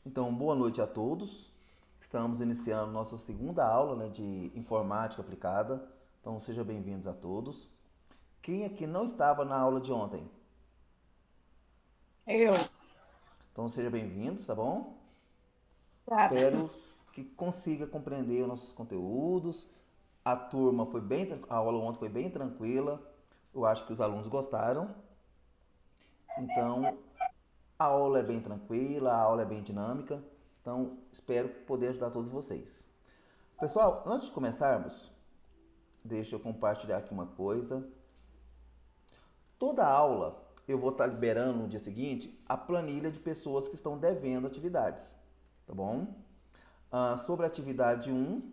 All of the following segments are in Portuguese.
Então, boa noite a todos. Estamos iniciando nossa segunda aula, de informática aplicada. Então, sejam bem-vindos a todos. Quem aqui não estava na aula de ontem? Eu, Então, sejam bem-vindos, tá bom? tá. Espero que consiga compreender os nossos conteúdos. A aula ontem foi bem tranquila. Eu acho que os alunos gostaram. Então, a aula é bem tranquila, a aula é bem dinâmica. Então, espero poder ajudar todos vocês. Pessoal, antes de começarmos, deixa eu compartilhar aqui uma coisa. Toda aula eu vou estar liberando no dia seguinte a planilha de pessoas que estão devendo atividades, tá bom? Sobre a atividade um,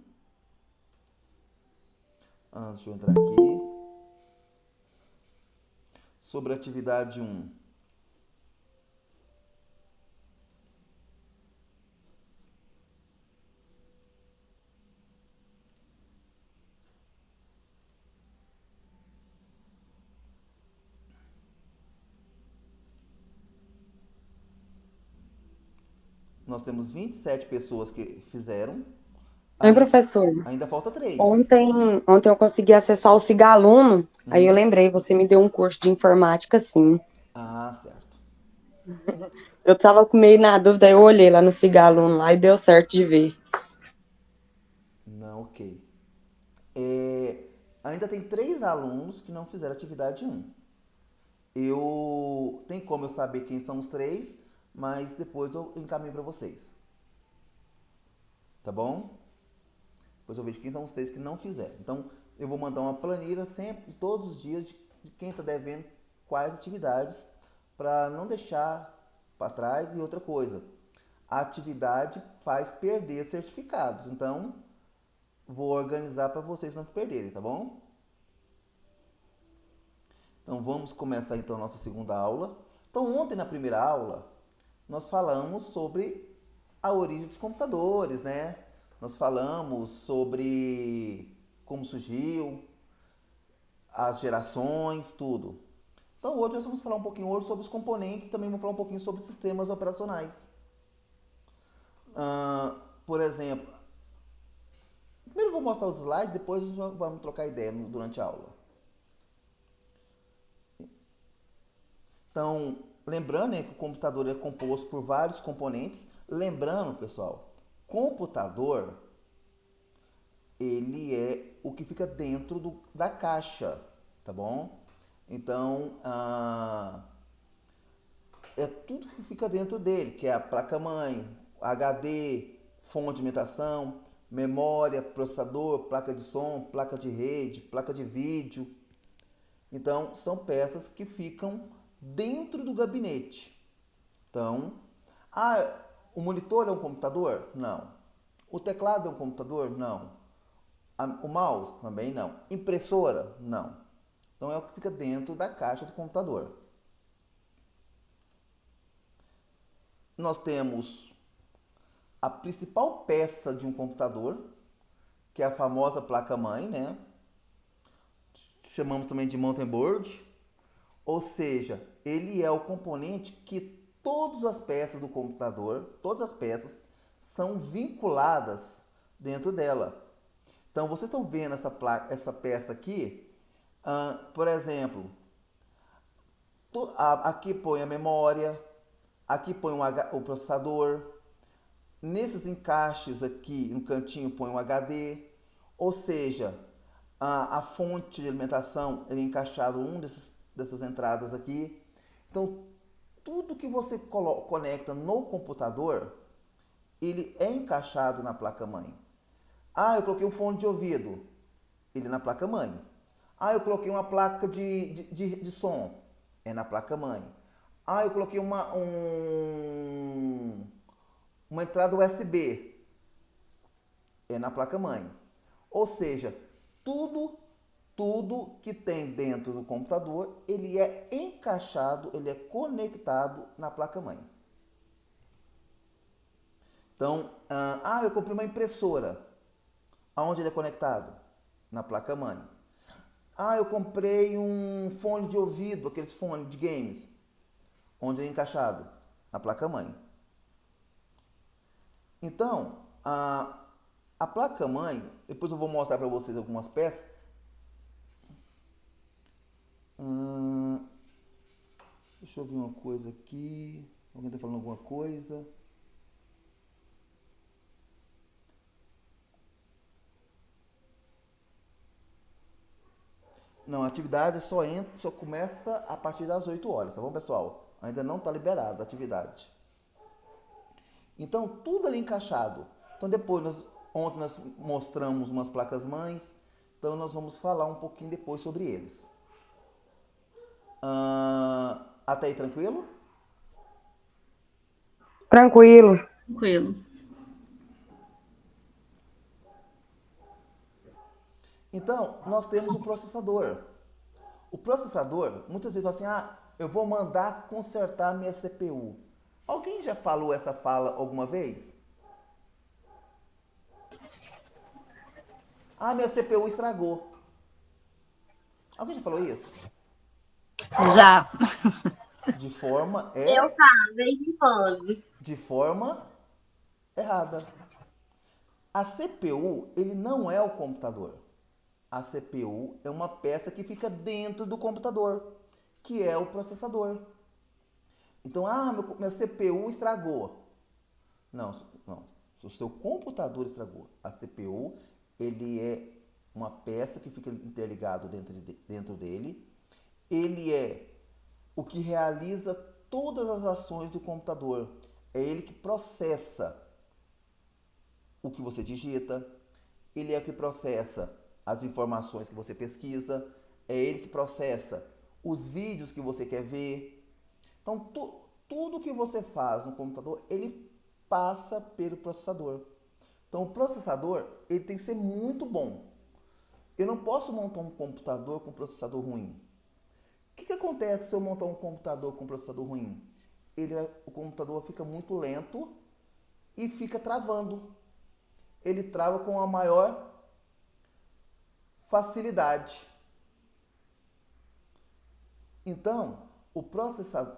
deixa eu entrar aqui. Sobre a atividade um, nós temos 27 pessoas que fizeram, Hein, ainda, professor? ainda falta 3. Ontem eu consegui acessar o Sigaluno, aí eu lembrei, você me deu um curso de informática, sim. Ah, certo. Eu tava meio na dúvida, aí eu olhei lá no Sigaluno lá e deu certo de ver. Não, ok. Ainda tem 3 alunos que não fizeram atividade um. Tem como eu saber quem são os 3, mas depois eu encaminho para vocês, tá bom? Depois eu vejo quem são os 3 que não fizeram. Então eu vou mandar uma planilha sempre, todos os dias, de quem está devendo quais atividades, para não deixar para trás. E outra coisa, a atividade faz perder certificados, então vou organizar para vocês não perderem, tá bom? Então vamos começar então a nossa segunda aula. Então ontem na primeira aula nós falamos sobre a origem dos computadores, né? Nós falamos sobre como surgiu, as gerações, tudo. Então hoje nós vamos falar um pouquinho hoje sobre os componentes, também vamos falar um pouquinho sobre sistemas operacionais. Por exemplo, primeiro eu vou mostrar os slides, depois vamos trocar ideia durante a aula. Então, lembrando, né, que o computador é composto por vários componentes. Lembrando, pessoal, computador ele é o que fica dentro da caixa, tá bom? Então, é tudo que fica dentro dele, que é a placa-mãe, HD, fonte de alimentação, memória, processador, placa de som, placa de rede, placa de vídeo. Então, são peças que ficam dentro do gabinete. Então, ah, o monitor é um computador? Não. O teclado é um computador? Não. O mouse? Também não. Impressora? Não. Então, é o que fica dentro da caixa do computador. Nós temos a principal peça de um computador, que é a famosa placa-mãe, né? Chamamos também de motherboard, ou seja, ele é o componente que todas as peças do computador, todas as peças, são vinculadas dentro dela. Então, vocês estão vendo essa peça aqui? Por exemplo, aqui põe a memória, aqui põe o processador, nesses encaixes aqui no cantinho põe um HD, ou seja, a fonte de alimentação é encaixado dessas entradas aqui. Então, tudo que você conecta no computador, ele é encaixado na placa-mãe. Ah, eu coloquei um fone de ouvido, ele é na placa-mãe. Ah, eu coloquei uma placa de som, é na placa-mãe. Ah, eu coloquei uma entrada USB, é na placa-mãe. Ou seja, tudo, tudo que tem dentro do computador, ele é encaixado, ele é conectado na placa-mãe. Então, eu comprei uma impressora. Aonde ele é conectado? Na placa-mãe. Ah, eu comprei um fone de ouvido, aqueles fones de games. Onde é encaixado? Na placa-mãe. Então, a placa-mãe, depois eu vou mostrar para vocês algumas peças. Hum, deixa eu ver uma coisa aqui. Alguém está falando alguma coisa? Não, a atividade só começa a partir das 8 horas, tá bom, pessoal? Ainda não está liberada a atividade. Então, tudo ali encaixado. Então, ontem nós mostramos umas placas-mães, então nós vamos falar um pouquinho depois sobre eles. Até aí, tranquilo? Tranquilo. Tranquilo. Então, nós temos o processador. O processador, muitas vezes fala assim, eu vou mandar consertar minha CPU. Alguém já falou essa fala alguma vez? Minha CPU estragou. Alguém já falou isso? Já. De forma Eu falo, vez em quando. de forma errada. A CPU, ele não é o computador. A CPU é uma peça que fica dentro do computador, que é o processador. Então, minha CPU estragou. Não, não. Se o seu computador estragou, a CPU, ele é uma peça que fica interligado dentro dele. Ele é o que realiza todas as ações do computador. É ele que processa o que você digita, ele é o que processa as informações que você pesquisa, é ele que processa os vídeos que você quer ver. Então, tudo que você faz no computador, ele passa pelo processador. Então, o processador, ele tem que ser muito bom. Eu não posso montar um computador com processador ruim. O que acontece se eu montar um computador com processador ruim? O computador fica muito lento e fica travando. Ele trava com a maior facilidade. Então, o processador,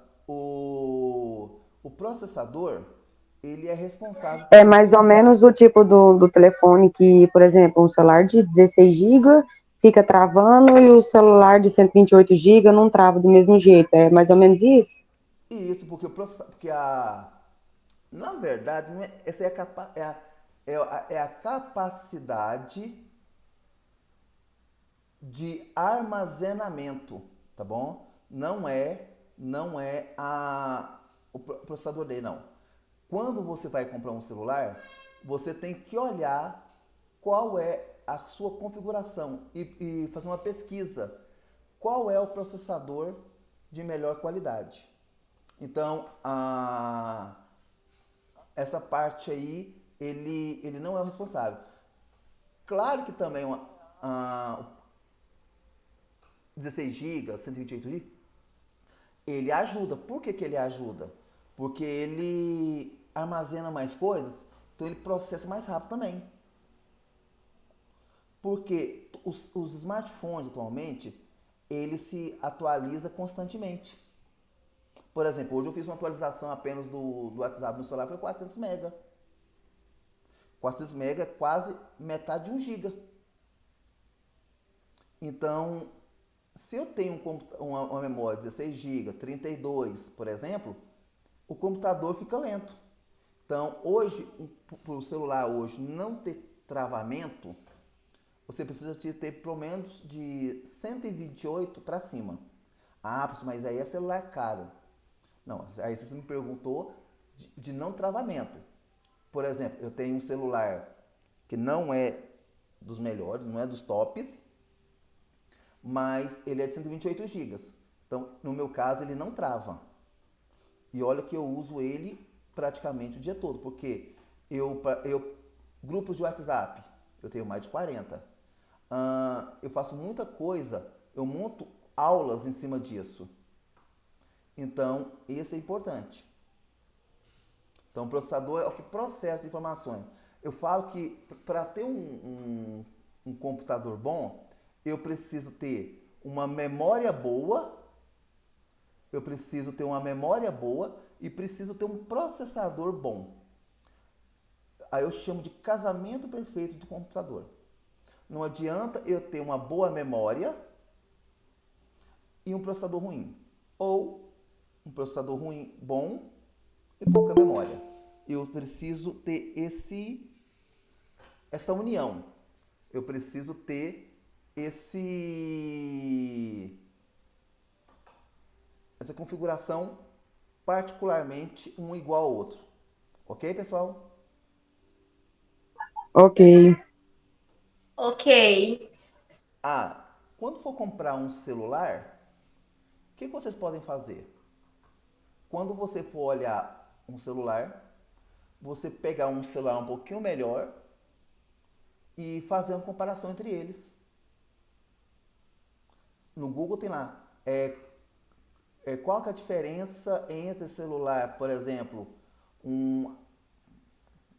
ele é responsável É por mais isso. ou menos o tipo do telefone que, por exemplo, um celular de 16 GB fica travando e o celular de 128 GB não trava do mesmo jeito. É mais ou menos isso? E isso porque na verdade, não é, essa é a capacidade de armazenamento, tá bom? Não é o processador dele, não. Quando você vai comprar um celular, você tem que olhar qual é a sua configuração e fazer uma pesquisa. Qual é o processador de melhor qualidade? Então, essa parte aí, ele não é o responsável. Claro que também 16 GB, 128 GB, ele ajuda. Por que ele ajuda? Porque ele armazena mais coisas, então ele processa mais rápido também. Porque os smartphones atualmente, ele se atualiza constantemente. Por exemplo, hoje eu fiz uma atualização apenas do WhatsApp no celular, foi 400 MB. 400 MB é quase metade de 1 GB. Então, se eu tenho uma memória de 16 GB, 32, por exemplo, o computador fica lento. Então, hoje, para o celular hoje não ter travamento, você precisa ter pelo menos de 128 para cima. Mas aí é celular caro. Não, aí você me perguntou de não travamento. Por exemplo, eu tenho um celular que não é dos melhores, não é dos tops, mas ele é de 128 GB. Então, no meu caso, ele não trava. E olha que eu uso ele praticamente o dia todo, porque grupos de WhatsApp, eu tenho mais de 40. Eu faço muita coisa, eu monto aulas em cima disso. Então, isso é importante. Então, o processador é o que processa informações. Eu falo que para ter um computador bom, eu preciso ter uma memória boa, e preciso ter um processador bom. Aí eu chamo de casamento perfeito do computador. Não adianta eu ter uma boa memória e um processador ruim. Ou um processador ruim bom e pouca memória. Eu preciso ter essa união. Eu preciso ter essa configuração particularmente um igual ao outro. Ok, pessoal? Ok. Ok. Quando for comprar um celular, o que vocês podem fazer? Quando você for olhar um celular, você pegar um celular um pouquinho melhor e fazer uma comparação entre eles. No Google tem lá, qual que é a diferença entre celular, por exemplo,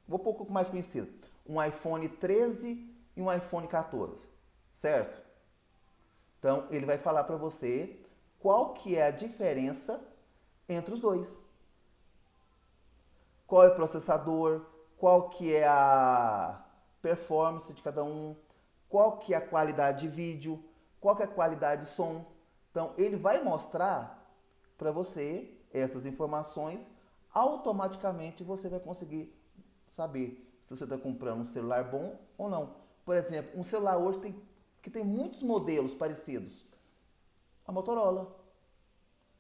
vou pôr um pouco mais conhecido, um iPhone 13 e um iPhone 14, certo? Então, ele vai falar para você qual que é a diferença entre os dois. Qual é o processador, qual que é a performance de cada um, qual que é a qualidade de vídeo, qual que é a qualidade de som. Então, ele vai mostrar para você essas informações, automaticamente você vai conseguir saber se você está comprando um celular bom ou não. Por exemplo, um celular hoje que tem muitos modelos parecidos. A Motorola.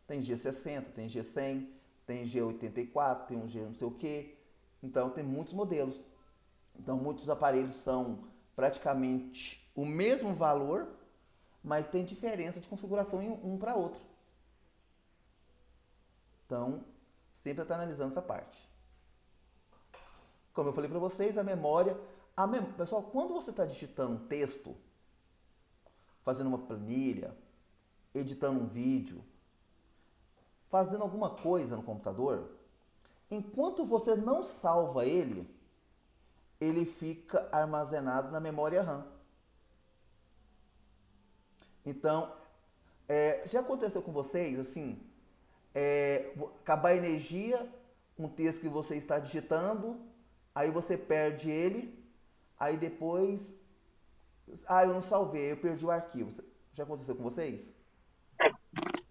Tem G60, tem G100, tem G84, tem um G não sei o que. Então tem muitos modelos. Então muitos aparelhos são praticamente o mesmo valor, mas tem diferença de configuração em um para outro. Então, sempre está analisando essa parte. Como eu falei para vocês, a memória... Pessoal, quando você está digitando um texto, fazendo uma planilha, editando um vídeo, fazendo alguma coisa no computador, enquanto você não salva ele, ele fica armazenado na memória RAM. Então, já aconteceu com vocês, assim, acabar a energia, um texto que você está digitando, aí você perde ele, aí depois, eu não salvei, eu perdi o arquivo. Já aconteceu com vocês?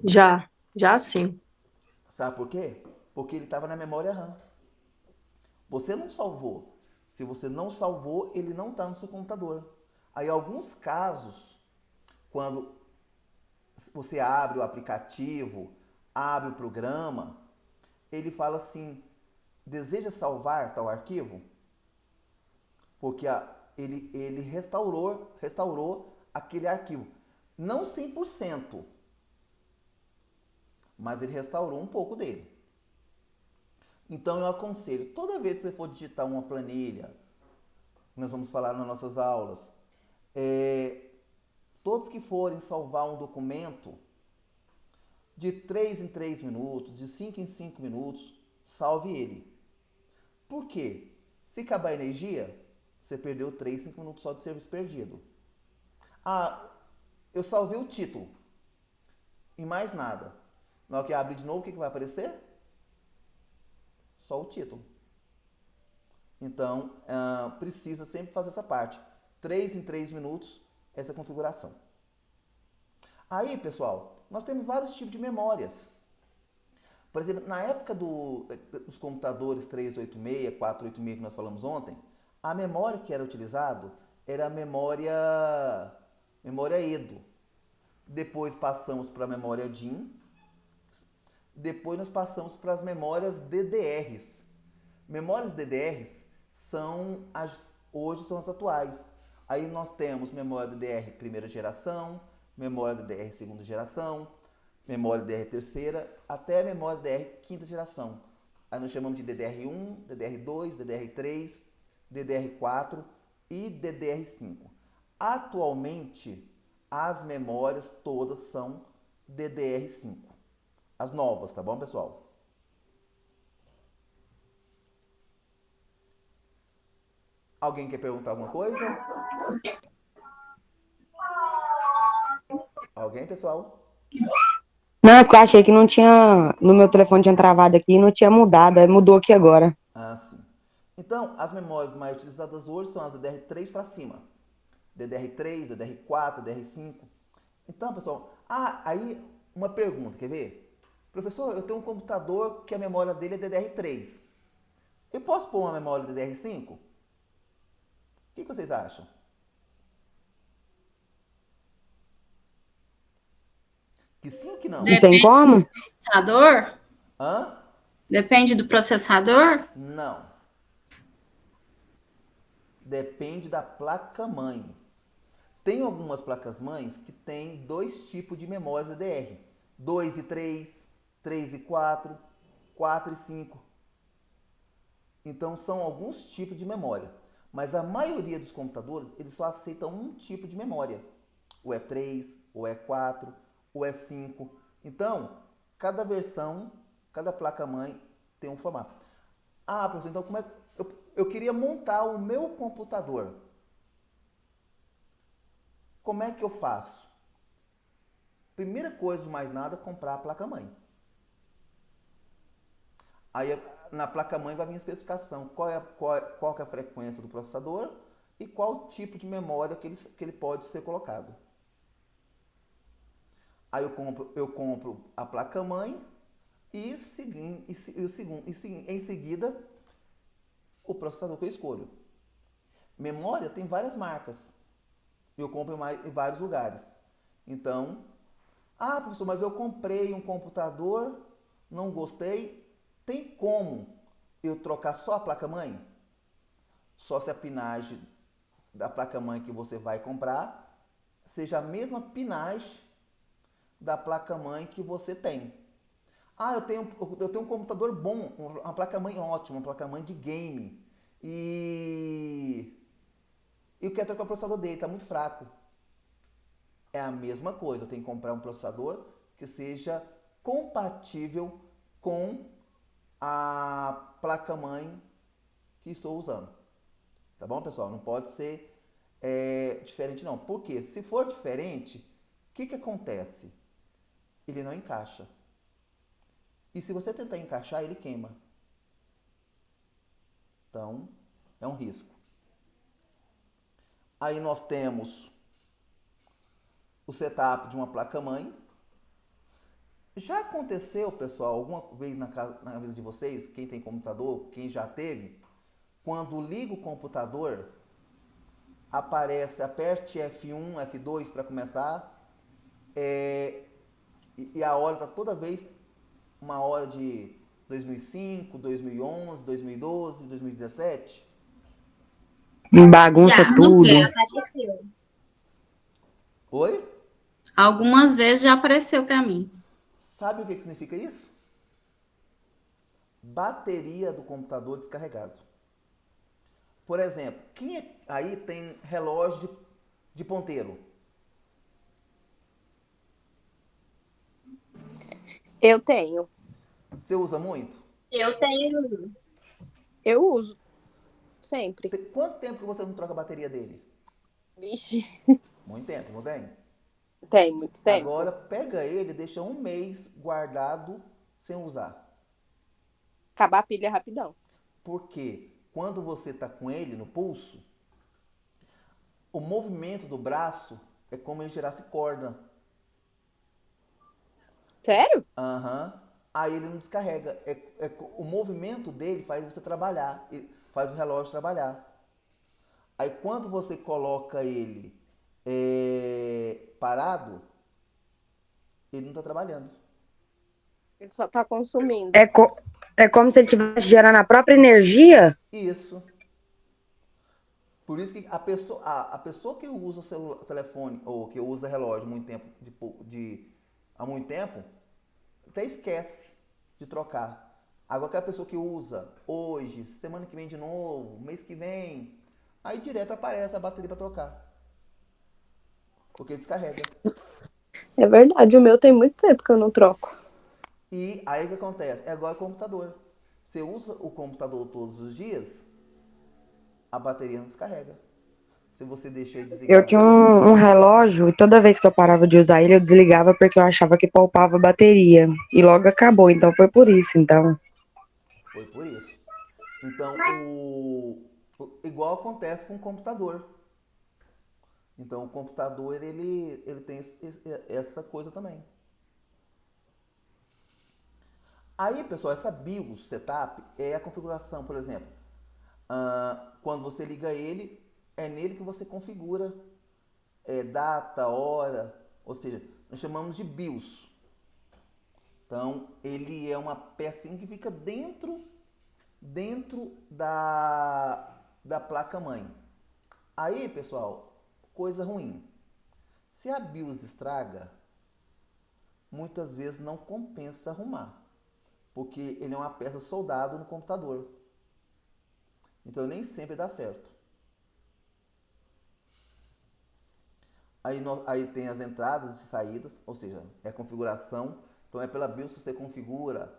Já sim. Sabe por quê? Porque ele estava na memória RAM. Você não salvou. Se você não salvou, ele não está no seu computador. Aí, em alguns casos, quando você abre o aplicativo, abre o programa, ele fala assim, deseja salvar tal arquivo? Porque ele restaurou aquele arquivo. Não 100%, mas ele restaurou um pouco dele. Então eu aconselho, toda vez que você for digitar uma planilha, nós vamos falar nas nossas aulas, todos que forem salvar um documento, de 3 em 3 minutos, de 5 em 5 minutos, salve ele. Por quê? Se acabar a energia, você perdeu 3, 5 minutos só de serviço perdido. Eu salvei o título e mais nada. Na hora que abre de novo, o que vai aparecer? Só o título. Então, precisa sempre fazer essa parte. 3 em 3 minutos, essa configuração. Aí, pessoal, nós temos vários tipos de memórias. Por exemplo, na época dos computadores 386, 486 que nós falamos ontem, a memória que era utilizada era a memória EDO. Depois passamos para a memória DIM. Depois nós passamos para as memórias DDRs. Memórias DDRs hoje são as atuais. Aí nós temos memória DDR primeira geração, memória DDR segunda geração, memória DDR terceira, até a memória DDR quinta geração. Aí nós chamamos de DDR1, DDR2, DDR3, DDR4 e DDR5. Atualmente, as memórias todas são DDR5. As novas, tá bom, pessoal? Alguém quer perguntar alguma coisa? Alguém, pessoal? Não, porque eu achei que não tinha. No meu telefone tinha travado aqui e não tinha mudado. Aí mudou aqui agora. Sim. Então, as memórias mais utilizadas hoje são as DDR3 para cima. DDR3, DDR4, DDR5. Então, pessoal, aí uma pergunta, quer ver? Professor, eu tenho um computador que a memória dele é DDR3. Eu posso pôr uma memória DDR5? O que vocês acham? Que sim ou que não? Não tem como? Processador? Hã? Depende do processador? Não. Depende da placa-mãe. Tem algumas placas-mães que têm dois tipos de memórias DDR. 2 e 3, 3 e 4, 4 e 5. Então são alguns tipos de memória. Mas a maioria dos computadores, eles só aceitam um tipo de memória. Ou é 3, ou é 4, ou é 5. Então, cada versão, cada placa-mãe tem um formato. Ah, professor, então como é que eu queria montar o meu computador? Como é que eu faço? Primeira coisa, mais nada, comprar a placa-mãe. Aí na placa-mãe vai vir a especificação, qual que é a frequência do processador e qual tipo de memória que ele pode ser colocado. Aí eu compro a placa-mãe e em seguida o processador que eu escolho. Memória tem várias marcas. Eu compro em vários lugares. Então, professor, mas eu comprei um computador, não gostei. Tem como eu trocar só a placa-mãe? Só se a pinagem da placa-mãe que você vai comprar seja a mesma pinagem da placa-mãe que você tem. Eu tenho um computador bom, uma placa-mãe ótima, uma placa-mãe de game. E eu quero trocar o processador dele, está muito fraco. É a mesma coisa, eu tenho que comprar um processador que seja compatível com a placa-mãe que estou usando. Tá bom, pessoal? Não pode ser diferente não. Porque se for diferente, o que acontece? Ele não encaixa. E se você tentar encaixar, ele queima. Então, é um risco. Aí nós temos o setup de uma placa-mãe. Já aconteceu, pessoal, alguma vez na vida de vocês, quem tem computador, quem já teve, quando liga o computador, aperte F1, F2 para começar, e a hora está toda vez uma hora de 2005, 2011, 2012, 2017? Bagunça Algumas tudo. vezes. Apareceu. Oi? Algumas vezes já apareceu para mim. Sabe o que significa isso? Bateria do computador descarregado. Por exemplo, quem aí tem relógio de ponteiro? Eu tenho. Você usa muito? Eu tenho. Eu uso. Sempre. Quanto tempo que você não troca a bateria dele? Vixe. Muito tempo, não tem? Tem muito tempo. Agora pega ele e deixa um mês guardado sem usar. Acabar a pilha rapidão. Porque quando você está com ele no pulso, o movimento do braço é como ele gerasse corda. Sério? Aham. Aí ele não descarrega. O movimento dele faz você trabalhar, faz o relógio trabalhar. Aí quando você coloca ele parado, ele não está trabalhando. Ele só tá consumindo. É como se ele estivesse gerando a própria energia? Isso. Por isso que a pessoa que usa o telefone ou que usa relógio muito tempo, há muito tempo, até esquece de trocar. Agora que a pessoa que usa hoje, semana que vem de novo, mês que vem, aí direto aparece a bateria para trocar. Porque descarrega. É verdade, o meu tem muito tempo que eu não troco. E aí o que acontece? É igual ao computador. Você usa o computador todos os dias, a bateria não descarrega. Se você deixa ele desligado. Eu tinha um relógio e toda vez que eu parava de usar ele, eu desligava porque eu achava que poupava a bateria. E logo acabou, então foi por isso, então. Foi por isso. Então, igual acontece com o computador. Então, o computador, ele tem essa coisa também. Aí, pessoal, essa BIOS setup é a configuração, por exemplo. Quando você liga ele, é nele que você configura data, hora, ou seja, nós chamamos de BIOS. Então, ele é uma pecinha que fica dentro da placa-mãe. Aí, pessoal, coisa ruim. Se a BIOS estraga, muitas vezes não compensa arrumar, porque ele é uma peça soldada no computador. Então, nem sempre dá certo. Aí tem as entradas e saídas, ou seja, é a configuração. Então, é pela BIOS que você configura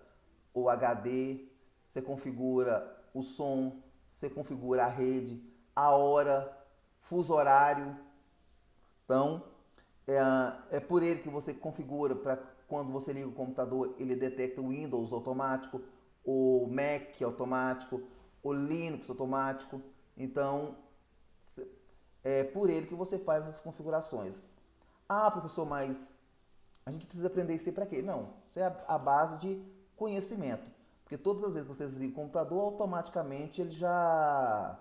o HD, você configura o som, você configura a rede, a hora, fuso horário. Então, é por ele que você configura para quando você liga o computador, ele detecta o Windows automático, o Mac automático, o Linux automático. Então, é por ele que você faz as configurações. Ah, professor, mas a gente precisa aprender isso aí para quê? Não, isso é a base de conhecimento. Porque todas as vezes que você desliga o computador, automaticamente ele já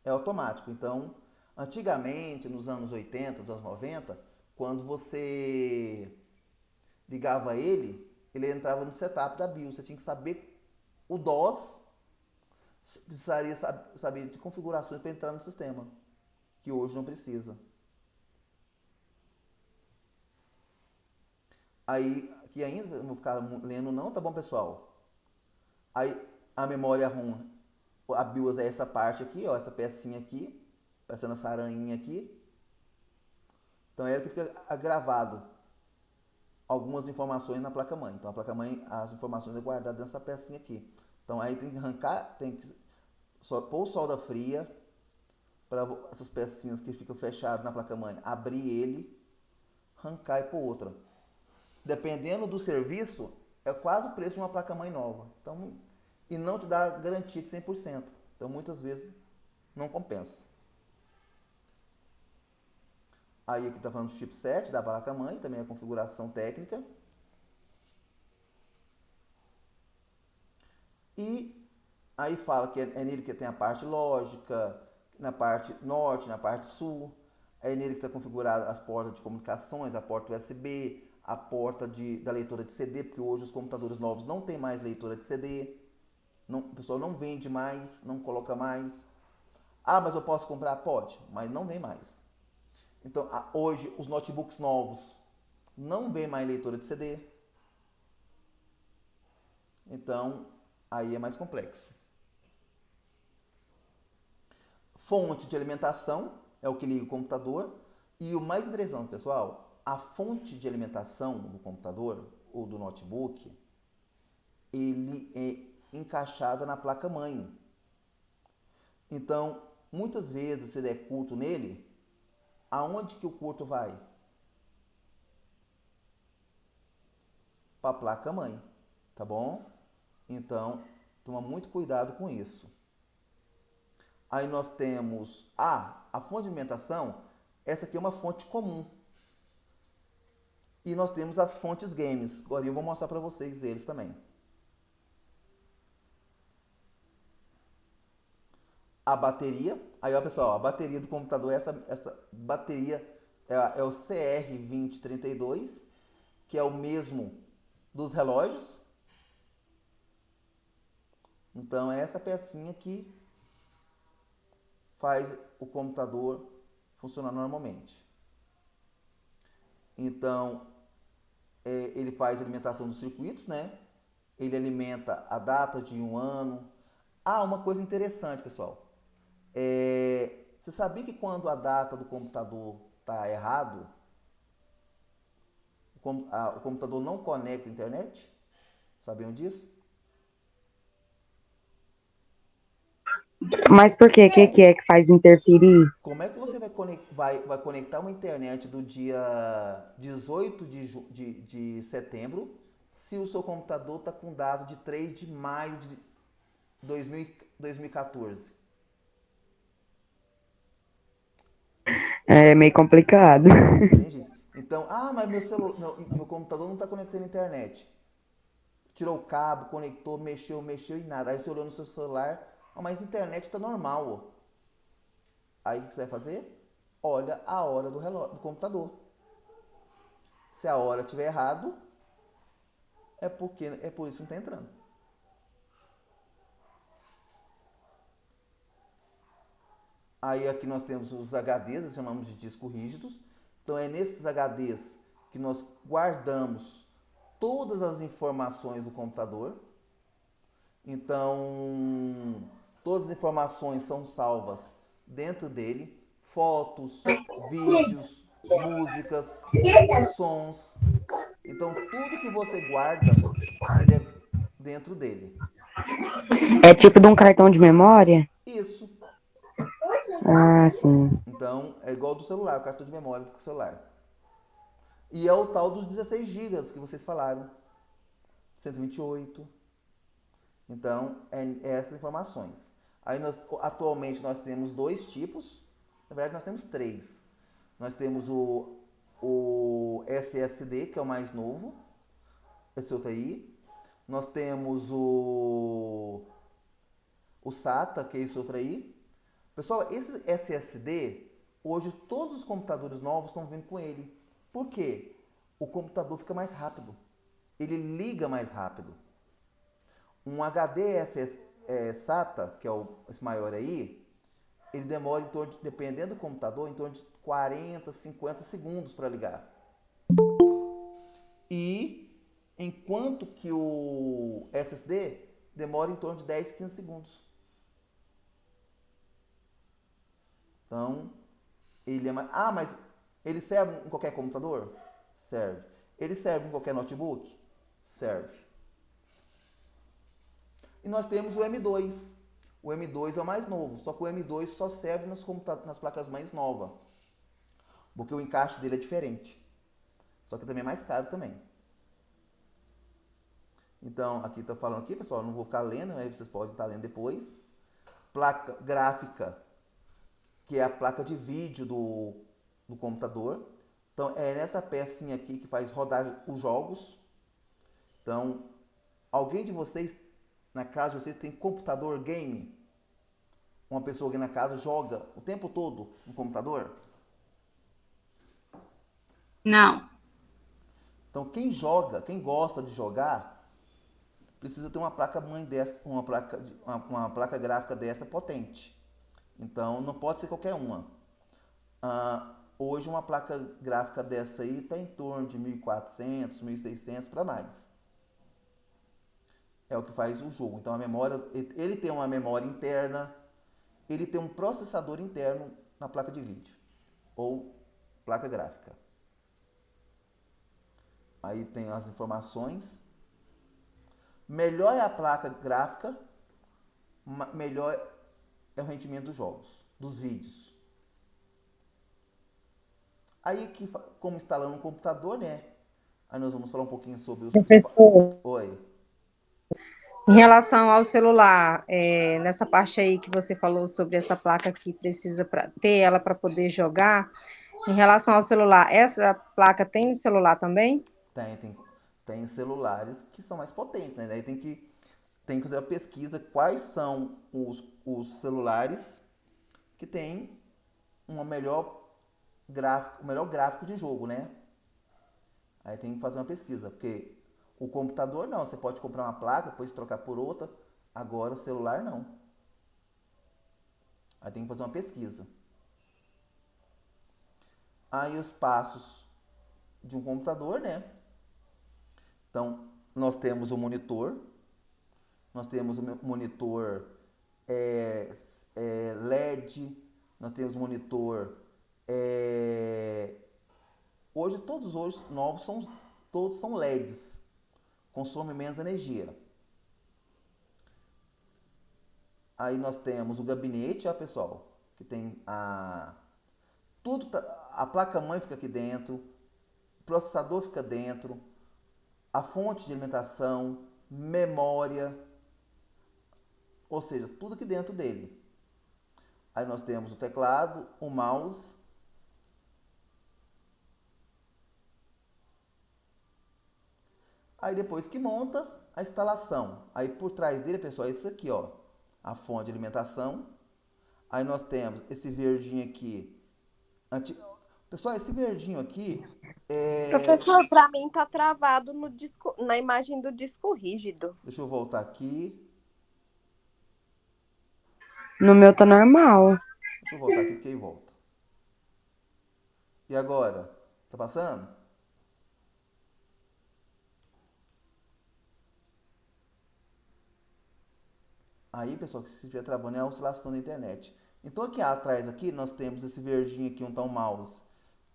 é automático. Então, antigamente, nos anos 80, nos anos 90, quando você ligava ele entrava no setup da BIOS. Você tinha que saber o DOS, precisaria saber de configurações para entrar no sistema, que hoje não precisa. Aí, aqui ainda, não vou ficar lendo não, tá bom, pessoal? Aí, a memória ROM, a BIOS é essa parte aqui, ó, essa pecinha aqui, parecendo essa aranhinha aqui. Então, é ela que fica gravado algumas informações na placa-mãe. Então, a placa-mãe, as informações é guardada nessa pecinha aqui. Então, aí tem que arrancar, tem que pôr solda fria para essas pecinhas que ficam fechadas na placa-mãe, abrir ele, arrancar e pôr outra. Dependendo do serviço, é quase o preço de uma placa-mãe nova. Então, e não te dá garantia de 100%. Então, muitas vezes, não compensa. Aí aqui está falando do chipset da placa-mãe, também a configuração técnica. E aí fala que é nele que tem a parte lógica, na parte norte, na parte sul. É nele que está configurada as portas de comunicações, a porta USB, a porta da leitora de CD, porque hoje os computadores novos não tem mais leitora de CD. Não, o pessoal não vende mais, não coloca mais. Ah, mas eu posso comprar? Pode, mas não vem mais. Então, hoje, os notebooks novos não vem mais leitora de CD. Então, aí é mais complexo. Fonte de alimentação é o que liga o computador. E o mais interessante, pessoal, a fonte de alimentação do computador ou do notebook, ele é encaixada na placa-mãe. Então, muitas vezes, se der curto nele, aonde que o curto vai? Para a placa-mãe, tá bom? Então, toma muito cuidado com isso. Aí nós temos a fonte de alimentação, essa aqui é uma fonte comum. E nós temos as fontes games. Agora eu vou mostrar para vocês eles também. A bateria, aí ó pessoal, a bateria do computador, essa bateria é o CR2032, que é o mesmo dos relógios. Então é essa pecinha que faz o computador funcionar normalmente. Então, ele faz a alimentação dos circuitos, né? Ele alimenta a data de um ano. Ah, uma coisa interessante, pessoal. Você sabia que quando a data do computador está errado, o computador não conecta a internet? Sabiam disso? Mas por quê? O que é que faz interferir? Como é que você vai conectar uma internet do dia 18 de setembro se o seu computador está com dado de 3 de maio 2014. É meio complicado. Tem gente. Então, mas meu computador não está conectando à internet. Tirou o cabo, conectou, mexeu e nada. Aí você olhou no seu celular, mas a internet está normal. Ó. Aí o que você vai fazer? Olha a hora do relógio, do computador. Se a hora estiver errado, é por isso que não está entrando. Aí aqui nós temos os HDs, chamamos de discos rígidos. Então é nesses HDs que nós guardamos todas as informações do computador. Então todas as informações são salvas dentro dele, fotos, vídeos, músicas, sons. Então tudo que você guarda, ele é dentro dele. É tipo de um cartão de memória? Isso. Ah, sim. Então é igual do celular, o cartão de memória do celular. E é o tal dos 16 gigas que vocês falaram. 128. Então, essas informações. Aí atualmente nós temos dois tipos. Na verdade, nós temos três. Nós temos o SSD, que é o mais novo. Esse outro aí. Nós temos o SATA, que é esse outro aí. Pessoal, esse SSD, hoje todos os computadores novos estão vindo com ele. Por quê? O computador fica mais rápido. Ele liga mais rápido. Um HD SATA, que é esse maior aí, ele demora em torno de, dependendo do computador, em torno de 40, 50 segundos para ligar. E enquanto que o SSD demora em torno de 10, 15 segundos. Então, ele é mais... mas ele serve em qualquer computador? Serve. Ele serve em qualquer notebook? Serve. E nós temos o M2. O M2 é o mais novo, só que o M2 só serve nas placas mais novas. Porque o encaixe dele é diferente. Só que também é mais caro também. Então, aqui está falando aqui, pessoal, não vou ficar lendo, aí vocês podem estar lendo depois. Placa gráfica, que é a placa de vídeo do computador. Então, é nessa pecinha aqui que faz rodar os jogos. Então, alguém de vocês, na casa de vocês, tem computador game? Uma pessoa aqui na casa joga o tempo todo no computador? Não. Então, quem joga, quem gosta de jogar, precisa ter uma placa mãe dessa, uma placa gráfica dessa potente. Então, não pode ser qualquer uma. Hoje, uma placa gráfica dessa aí está em torno de 1.400, 1.600 para mais. É o que faz o jogo. Então, a memória, ele tem uma memória interna, ele tem um processador interno na placa de vídeo ou placa gráfica. Aí tem as informações. Melhor é a placa gráfica, melhor é o rendimento dos jogos, dos vídeos. Aí, como instalando um computador, né? Aí nós vamos falar um pouquinho sobre os... Professor, Oi. em relação ao celular, nessa parte aí que você falou sobre essa placa que precisa ter ela para poder jogar, em relação ao celular, essa placa tem no celular também? Tem celulares que são mais potentes, né? Daí tem que fazer a pesquisa quais são os celulares que tem um melhor gráfico de jogo, né? Aí tem que fazer uma pesquisa, porque o computador não, você pode comprar uma placa, depois trocar por outra, agora o celular não. Aí tem que fazer uma pesquisa. Aí os passos de um computador, né? Então, nós temos o monitor, nós temos o monitor LED, nós temos o monitor... hoje, todos os novos todos são LEDs, consomem menos energia. Aí nós temos o gabinete, ó, pessoal, que tem a placa-mãe fica aqui dentro, o processador fica dentro, a fonte de alimentação, memória, ou seja, tudo aqui dentro dele. Aí nós temos o teclado, o mouse. Aí depois que monta, a instalação. Aí por trás dele, pessoal, é isso aqui, ó, a fonte de alimentação. Aí nós temos esse verdinho aqui. Pessoal, esse verdinho aqui é... Professor, para mim tá travado no disco, na imagem do disco rígido. Deixa eu voltar aqui. No meu tá normal. Deixa eu voltar aqui porque aí volta. E agora? Tá passando? Aí, pessoal, se estiver travando é a oscilação da internet. Então aqui atrás aqui nós temos esse verdinho aqui, um tal mouse,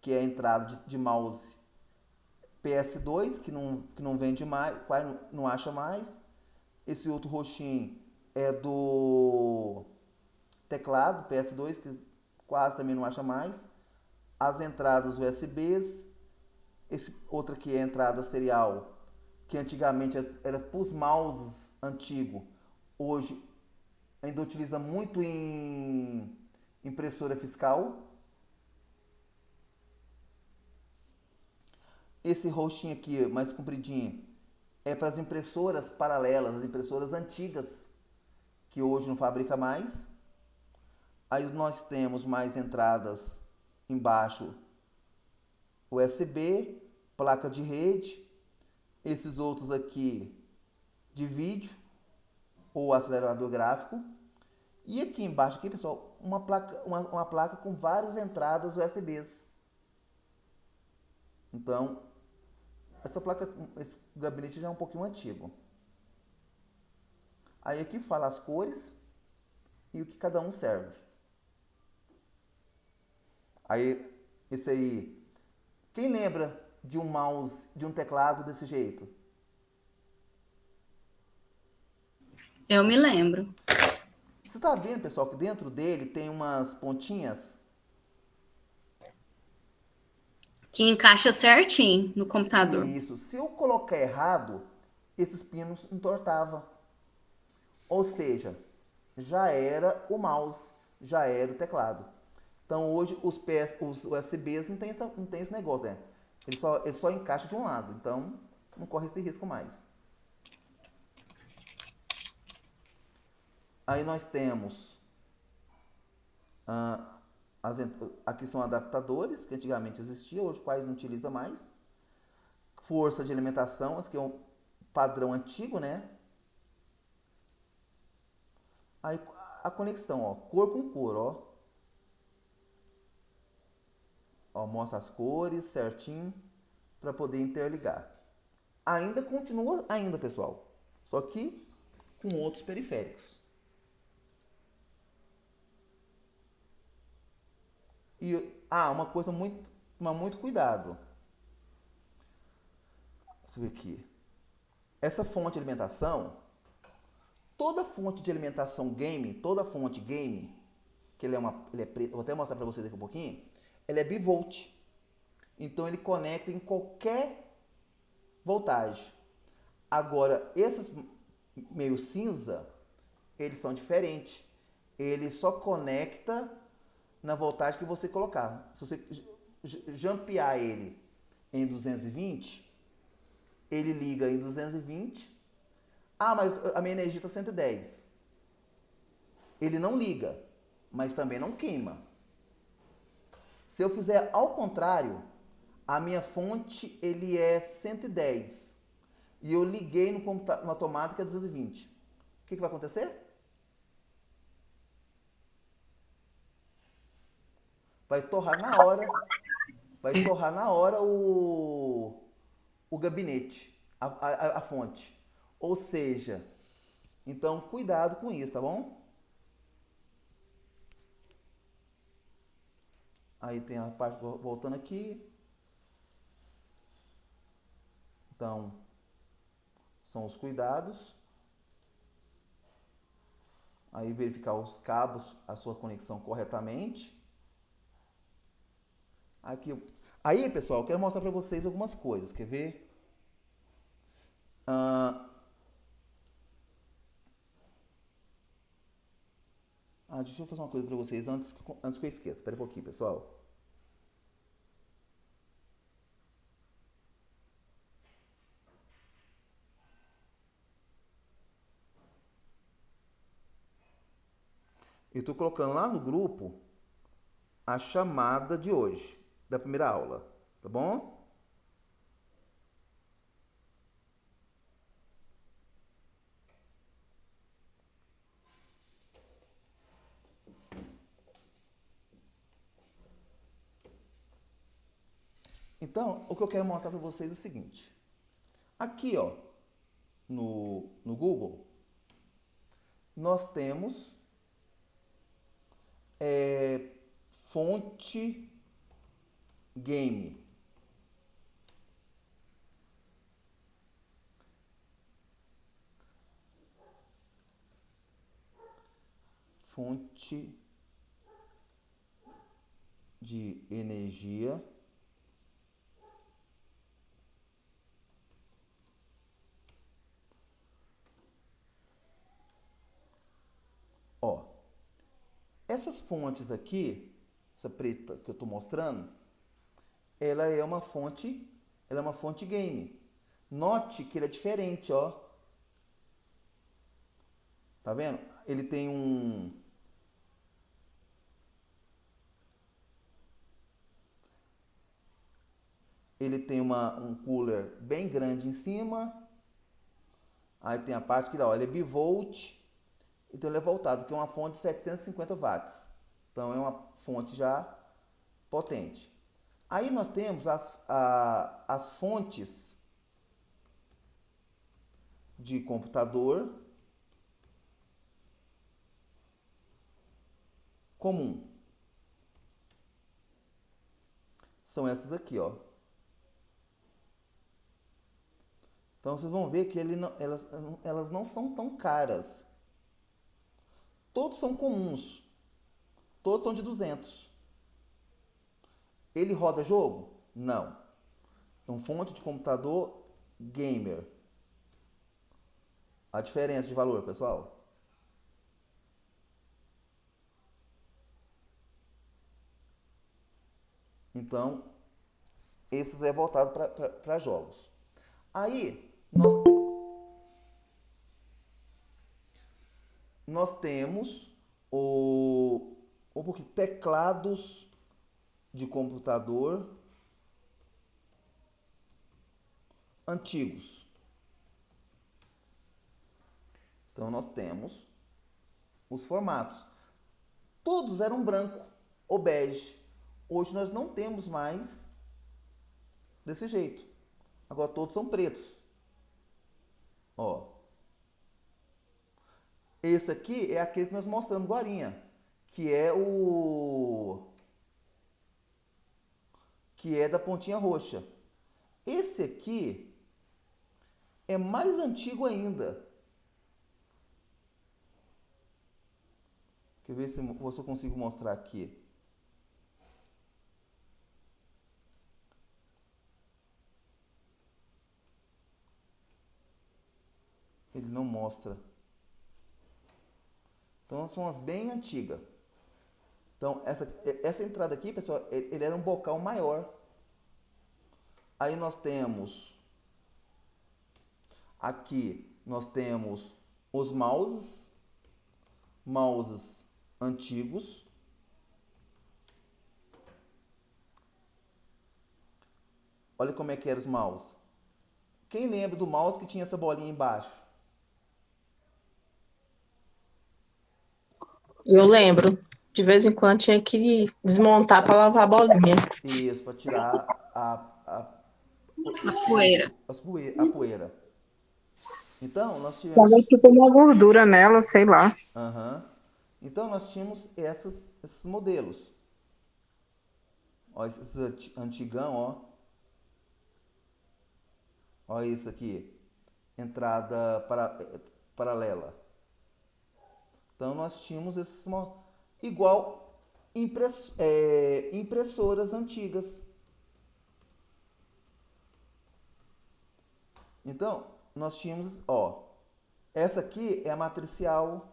que é a entrada de mouse PS2, que não vende mais, quase não acha mais. Esse outro roxinho é do teclado PS2, que quase também não acha mais. As entradas USBs. Esse outro aqui é a entrada serial, que antigamente era para os mouses antigos. Hoje ainda utiliza muito em impressora fiscal. Esse roxinho aqui, mais compridinho, é para as impressoras paralelas, as impressoras antigas, que hoje não fabrica mais. Aí nós temos mais entradas embaixo, USB, placa de rede, esses outros aqui de vídeo ou acelerador gráfico. E aqui embaixo, aqui, pessoal, uma placa com várias entradas USBs. Então, essa placa, esse gabinete já é um pouquinho antigo. Aí aqui fala as cores e o que cada um serve. Aí, esse aí, quem lembra de um mouse, de um teclado desse jeito? Eu me lembro. Você está vendo, pessoal, que dentro dele tem umas pontinhas? Que encaixa certinho no computador. Isso. Se eu colocar errado, esses pinos entortavam. Ou seja, já era o mouse, já era o teclado. Então hoje os USBs não tem esse negócio, né? Ele só encaixa de um lado, então não corre esse risco mais. Aí nós temos aqui são adaptadores que antigamente existiam, hoje quase não utiliza mais. Força de alimentação, esse aqui é um padrão antigo, né? Aí a conexão, ó, cor com cor, ó. Ó, mostra as cores certinho para poder interligar. Ainda continua pessoal, só que com outros periféricos. E uma coisa muito cuidado. Deixa eu ver aqui. Essa fonte de alimentação, toda fonte de alimentação game, toda fonte game, que ele é preto, vou até mostrar para vocês aqui um pouquinho, ele é bivolt. Então ele conecta em qualquer voltagem. Agora, esses meio cinza, eles são diferentes. Ele só conecta na voltagem que você colocar. Se você jampear ele em 220, ele liga em 220. Mas a minha energia está 110. Ele não liga, mas também não queima. Se eu fizer ao contrário, a minha fonte ele é 110 e eu liguei no automático é 220. O que vai acontecer? Vai torrar na hora o gabinete, a fonte. Ou seja, então cuidado com isso, tá bom? Aí tem a parte, voltando aqui. Então, são os cuidados. Aí verificar os cabos, a sua conexão corretamente. Aqui. Aí, pessoal, eu quero mostrar para vocês algumas coisas. Quer ver? deixa eu fazer uma coisa para vocês antes que eu esqueça. Espera um pouquinho, pessoal. Eu estou colocando lá no grupo a chamada de hoje, da primeira aula, tá bom? Então, o que eu quero mostrar para vocês é o seguinte. Aqui, ó, no Google, nós temos fonte game. Fonte de energia. Ó, essas fontes aqui, essa preta que eu estou mostrando, ela é uma fonte game. Note que ele é diferente, ó. Tá vendo? Ele tem um cooler bem grande em cima. Aí tem a parte que, ó, ele é bivolt. Então ele é voltado, que é uma fonte de 750 watts. Então é uma fonte já potente. Aí nós temos as fontes de computador comum. São essas aqui, ó. Então vocês vão ver que elas não são tão caras. Todos são comuns. Todos são de 200. Ele roda jogo? Não. Então, fonte de computador gamer. A diferença de valor, pessoal? Então, esses é voltado para jogos. Aí, nós temos teclados de computador antigos. Então nós temos os formatos. Todos eram branco ou bege. Hoje nós não temos mais desse jeito. Agora todos são pretos. Ó. Esse aqui é aquele que nós mostramos agorinha, que é da pontinha roxa. Esse aqui é mais antigo ainda. Quer ver se eu consigo mostrar aqui. Ele não mostra. Então são as bem antigas. Então essa entrada aqui, pessoal, ele era um bocal maior. Aí nós temos aqui, nós temos os mouses antigos. Olha como é que eram os mouse. Quem lembra do mouse que tinha essa bolinha embaixo? Eu lembro. De vez em quando tinha que desmontar para lavar a bolinha. Isso, para tirar A poeira. a poeira. Então, nós tivemos. Tava tipo uma gordura nela, sei lá. Aham. Então, nós tínhamos esses modelos. Ó, esses antigão, ó. Olha isso aqui. Entrada paralela. Então nós tínhamos esses igual impressoras antigas. Então nós tínhamos, ó, essa aqui é a matricial.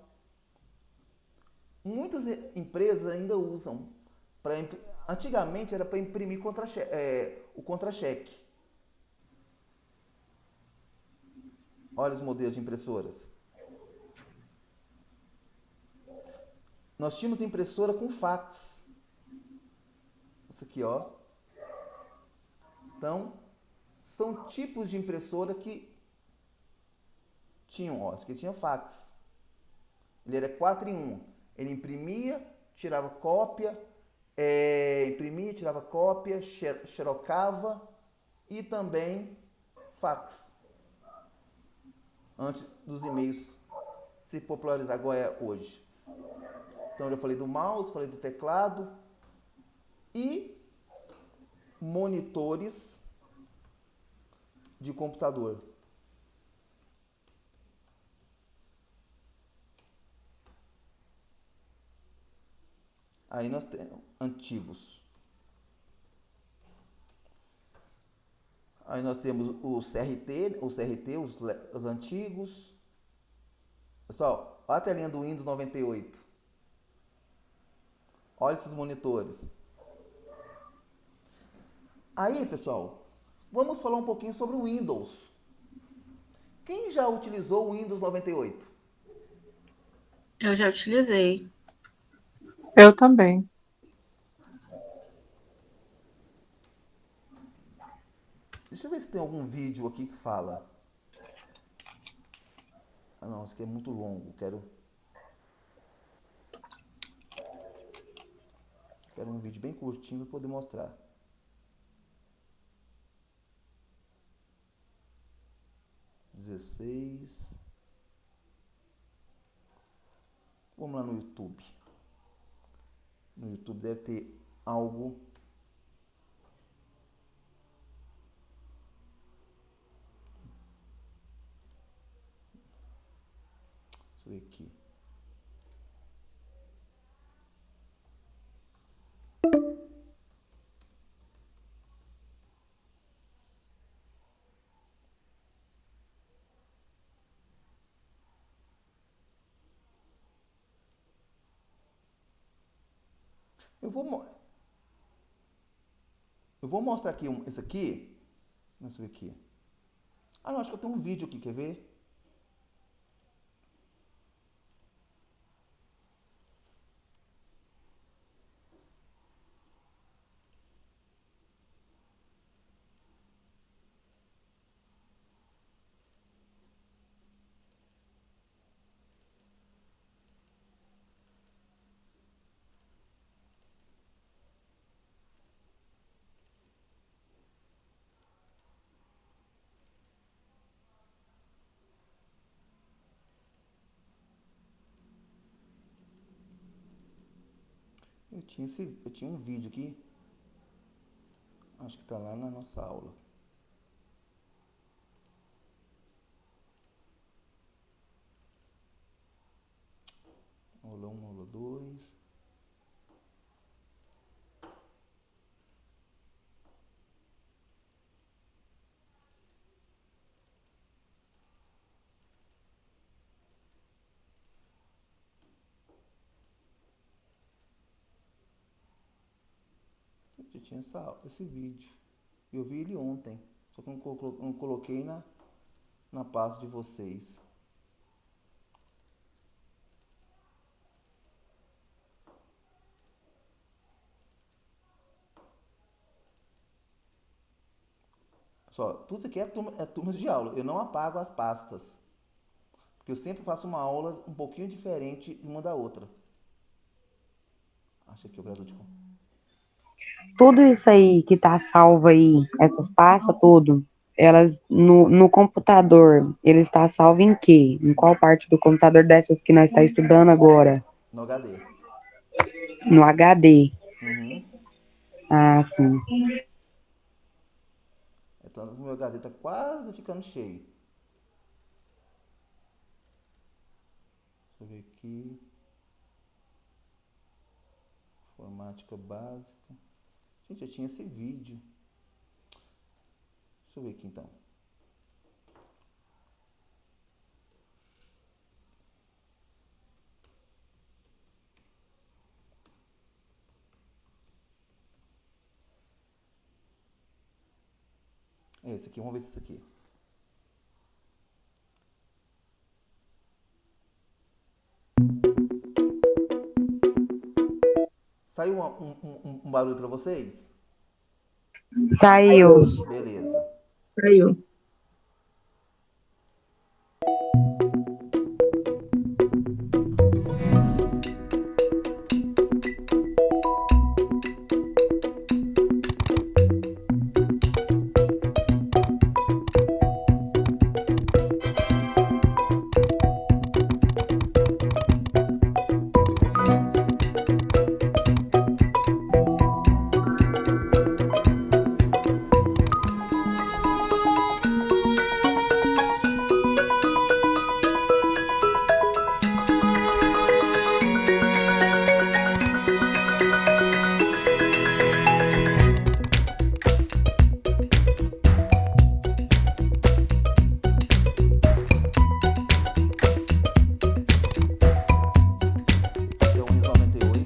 Muitas empresas ainda usam. Antigamente era para imprimir o contra-cheque. Olha os modelos de impressoras. Nós tínhamos impressora com fax. Essa aqui, ó. Então, são tipos de impressora que tinham, ó. Esse aqui tinha fax. Ele era 4 em 1. Ele imprimia, tirava cópia, xerocava e também fax. Antes dos e-mails se popularizar igual é hoje. Então eu já falei do mouse, falei do teclado e monitores de computador. Aí nós temos antigos. Aí nós temos o CRT, os antigos. Pessoal, olha a telinha do Windows 98. Olha esses monitores. Aí, pessoal, vamos falar um pouquinho sobre o Windows. Quem já utilizou o Windows 98? Eu já utilizei. Eu também. Deixa eu ver se tem algum vídeo aqui que fala. Ah, não, isso aqui é muito longo. Quero um vídeo bem curtinho para poder mostrar. Vamos lá no YouTube. No YouTube deve ter algo. Deixa eu ver aqui. Eu vou mostrar aqui esse aqui. Deixa eu ver aqui. Ah, não, acho que eu tenho um vídeo aqui, quer ver? Eu tinha um vídeo aqui. Acho que tá lá na nossa aula. Aula 1, aula 2. Eu tinha esse vídeo. Eu vi ele ontem. Só que eu não coloquei na pasta de vocês. Só, tudo isso aqui é turmas de aula. Eu não apago as pastas. Porque eu sempre faço uma aula um pouquinho diferente uma da outra. Acha aqui o operador de computador. Tudo isso aí que tá salvo aí, essas pastas, tudo, elas no computador, ele está salvo em quê? Em qual parte do computador dessas que nós está estudando agora? No HD. No HD. Uhum. Ah, sim. Então o meu HD tá quase ficando cheio. Deixa eu ver aqui. Informática básica. Gente, eu tinha esse vídeo. Deixa eu ver aqui então. Esse aqui, vamos ver se isso aqui. Saiu um barulho para vocês? Saiu. Beleza. Saiu. Esse é o Windows 98.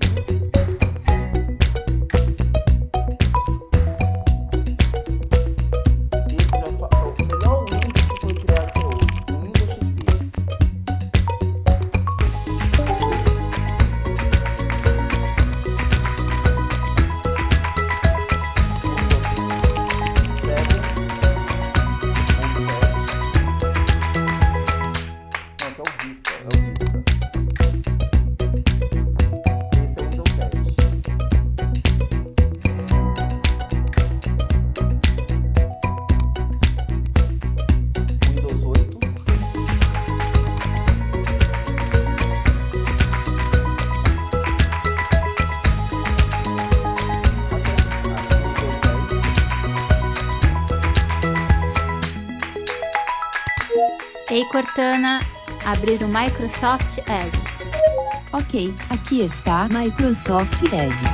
Esse já é o melhor Windows que foi criado até hoje, o Windows XP. Nossa, é o Vista, é o Vista. Esse é o Windows 7. Windows 8. Windows 10. Ei, Cortana, abrir o Microsoft Edge. Ok, aqui está Microsoft Edge.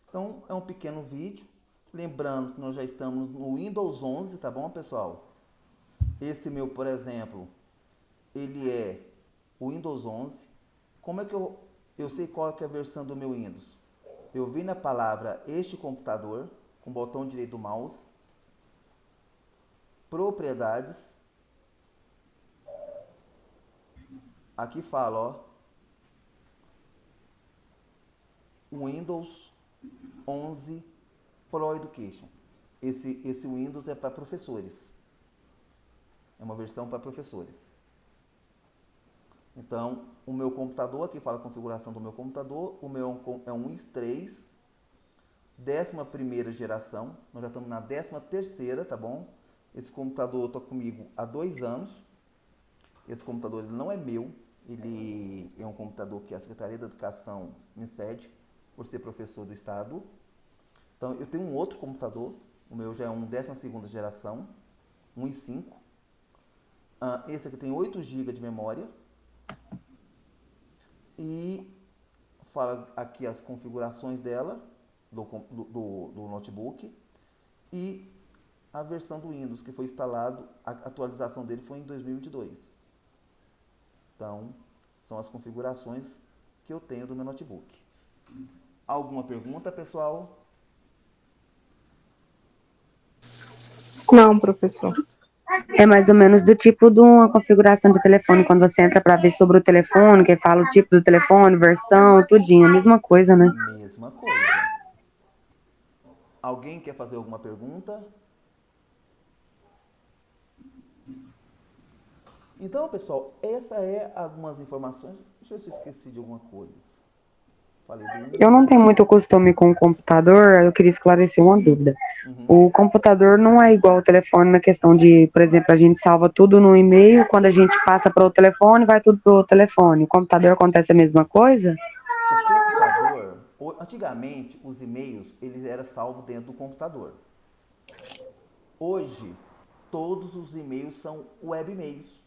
Então, é um pequeno vídeo. Lembrando que nós já estamos no Windows 11, tá bom, pessoal? Esse meu, por exemplo, ele é o Windows 11. Como é que eu sei qual que é a versão do meu Windows? Eu vi na palavra este computador, com o botão direito do mouse, propriedades. Aqui fala, ó, Windows 11 Pro Education. Esse Windows é para professores. É uma versão para professores. Então, o meu computador, aqui fala a configuração do meu computador. O meu é um i3, 11ª geração. Nós já estamos na 13ª, tá bom? Esse computador está comigo há 2 anos. Esse computador ele não é meu. Ele é um computador que a Secretaria da Educação me cede, por ser professor do Estado. Então, eu tenho um outro computador. O meu já é um 12ª geração, um i5. Esse aqui tem 8 GB de memória. E fala aqui as configurações dela, do notebook. E a versão do Windows que foi instalado, a atualização dele foi em 2022. Então, são as configurações que eu tenho do meu notebook. Alguma pergunta, pessoal? Não, professor. É mais ou menos do tipo de uma configuração de telefone, quando você entra para ver sobre o telefone, que fala o tipo do telefone, versão, tudinho, a mesma coisa, né? Mesma coisa. Alguém quer fazer alguma pergunta? Então, pessoal, essa é algumas informações. Deixa eu ver se eu esqueci de alguma coisa. Falei do... Eu não tenho muito costume com o computador, eu queria esclarecer uma dúvida. O computador não é igual ao telefone na questão de, por exemplo, a gente salva tudo no e-mail, quando a gente passa para o telefone, vai tudo para o telefone. O computador acontece a mesma coisa? O computador, antigamente, os e-mails, eles eram salvos dentro do computador. Hoje, todos os e-mails são web e-mails,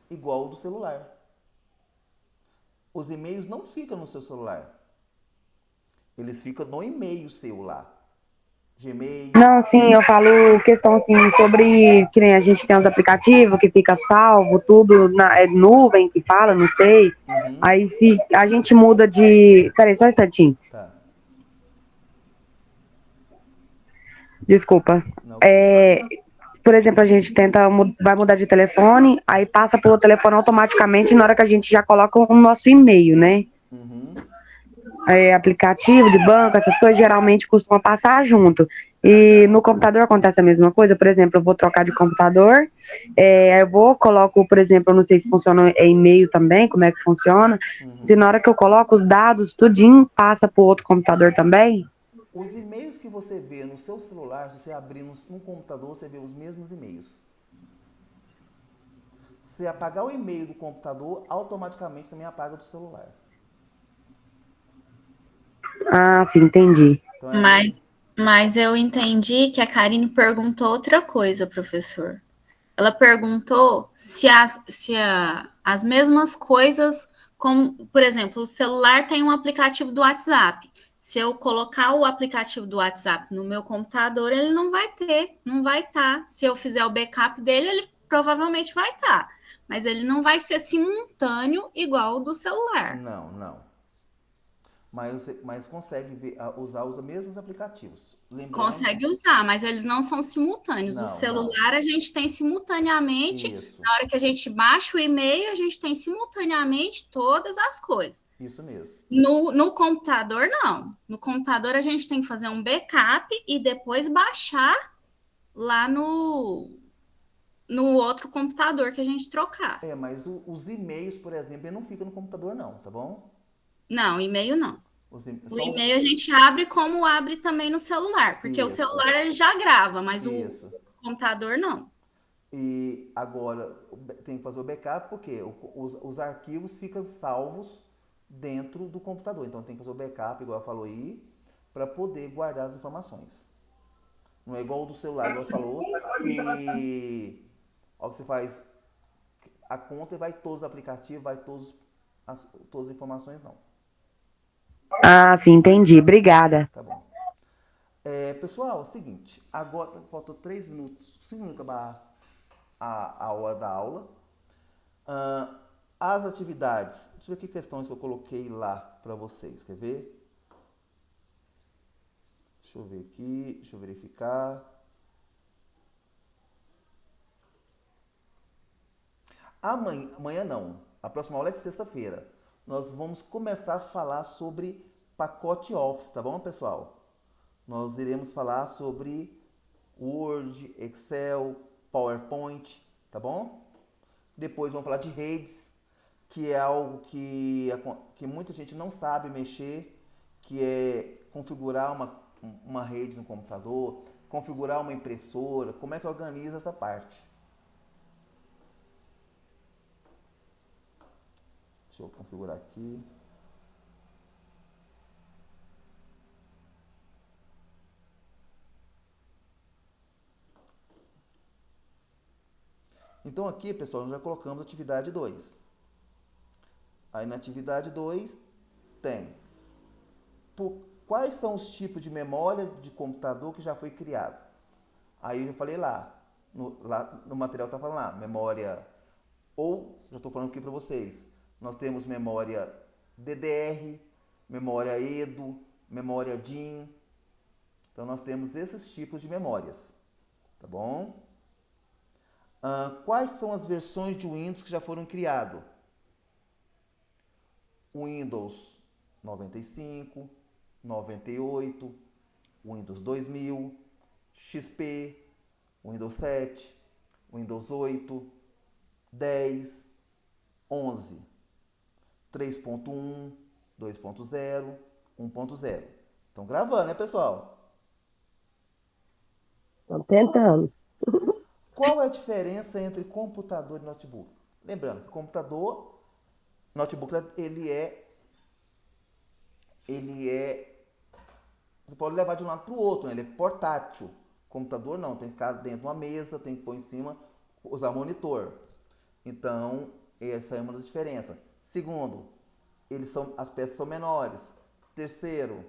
igual o do celular. Os e-mails não ficam no seu celular. Eles ficam no e-mail seu lá. Gmail. Não, sim, eu falo questão assim sobre que nem a gente tem os aplicativos que fica salvo, tudo na nuvem que fala, não sei. Aí se a gente muda de. Peraí, só um instantinho. Tá. Desculpa. Não. Por exemplo, a gente vai mudar de telefone, aí passa pelo telefone automaticamente na hora que a gente já coloca o nosso e-mail, né? Aplicativo de banco, essas coisas geralmente costuma passar junto. E no computador acontece a mesma coisa. Por exemplo, eu vou trocar de computador, coloco, por exemplo, eu não sei se funciona e-mail também, como é que funciona. Se na hora que eu coloco os dados, tudinho passa para o outro computador também. Os e-mails que você vê no seu celular, se você abrir no computador, você vê os mesmos e-mails. Se apagar o e-mail do computador, automaticamente também apaga do celular. Ah, sim, entendi. Então, Mas eu entendi que a Karine perguntou outra coisa, professor. Ela perguntou se as mesmas coisas, como, por exemplo, o celular tem um aplicativo do WhatsApp. Se eu colocar o aplicativo do WhatsApp no meu computador, ele não vai estar. Se eu fizer o backup dele, ele provavelmente vai estar. Mas ele não vai ser simultâneo igual o do celular. Não. Mas consegue usar os mesmos aplicativos. Lembrando... Consegue usar, mas eles não são simultâneos. O celular a gente tem simultaneamente. Isso. Na hora que a gente baixa o e-mail, a gente tem simultaneamente todas as coisas. Isso mesmo. No computador, não. No computador, a gente tem que fazer um backup e depois baixar lá no outro computador que a gente trocar. Mas os e-mails, por exemplo, ele não fica no computador não, tá bom? Não, e-mail não. O e-mail a gente abre como abre também no celular, porque o celular ele já grava, mas o computador não. E agora tem que fazer o backup porque os arquivos ficam salvos dentro do computador. Então tem que fazer o backup, igual ela falou aí, para poder guardar as informações. Não é igual o do celular, igual você falou, que ó, que você faz a conta e vai todos os aplicativos, vai todas as informações, não. Ah, sim, entendi. Obrigada. Tá bom. Pessoal, é o seguinte, agora faltam 3 minutos, 5 minutos para acabar a hora da aula. As atividades, deixa eu ver que questões que eu coloquei lá para vocês, quer ver? Deixa eu ver aqui, deixa eu verificar. Amanhã não, a próxima aula é sexta-feira. Nós vamos começar a falar sobre pacote Office, tá bom, pessoal? Nós iremos falar sobre Word, Excel, PowerPoint, tá bom? Depois vamos falar de redes, que é algo que muita gente não sabe mexer, que é configurar uma rede no computador, configurar uma impressora, como é que organiza essa parte. Deixa eu configurar aqui. Então aqui, pessoal, nós já colocamos atividade 2. Aí na atividade 2 tem quais são os tipos de memória de computador que já foi criado. Aí eu falei lá no material está falando lá, memória, ou já estou falando aqui para vocês, nós temos memória DDR, memória EDO, memória DIM. Então nós temos esses tipos de memórias, tá bom? Quais são as versões de Windows que já foram criadas? Windows 95, 98, Windows 2000, XP, Windows 7, Windows 8, 10, 11, 3.1, 2.0, 1.0. Estão gravando, né, pessoal? Estão tentando. Qual é a diferença entre computador e notebook? Lembrando que notebook, ele é, você pode levar de um lado para o outro, né? Ele é portátil. Computador não, tem que ficar dentro de uma mesa, tem que pôr em cima, usar monitor. Então, essa é uma das diferenças. Segundo, as peças são menores. Terceiro,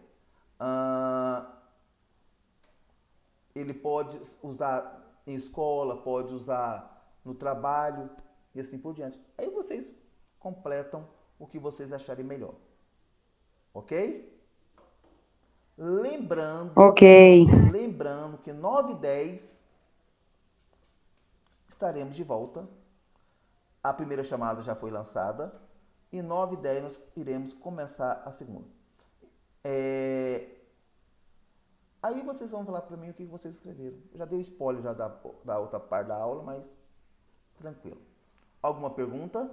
ele pode usar em escola, pode usar no trabalho e assim por diante. Aí vocês completam o que vocês acharem melhor. Ok? Lembrando que 9 e 10 estaremos de volta. A primeira chamada já foi lançada. E 9 e 10 nós iremos começar a segunda. Aí vocês vão falar para mim o que vocês escreveram. Eu já dei o spoiler já da outra parte da aula, mas tranquilo. Alguma pergunta?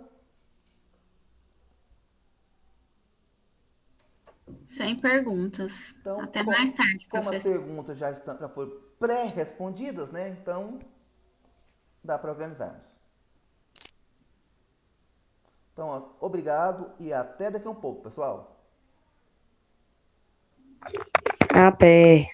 Sem perguntas. Então, Até mais tarde, como as professor. perguntas já foram pré-respondidas, né? Então, dá para organizarmos. Então, ó, obrigado e até daqui a um pouco, pessoal. Até.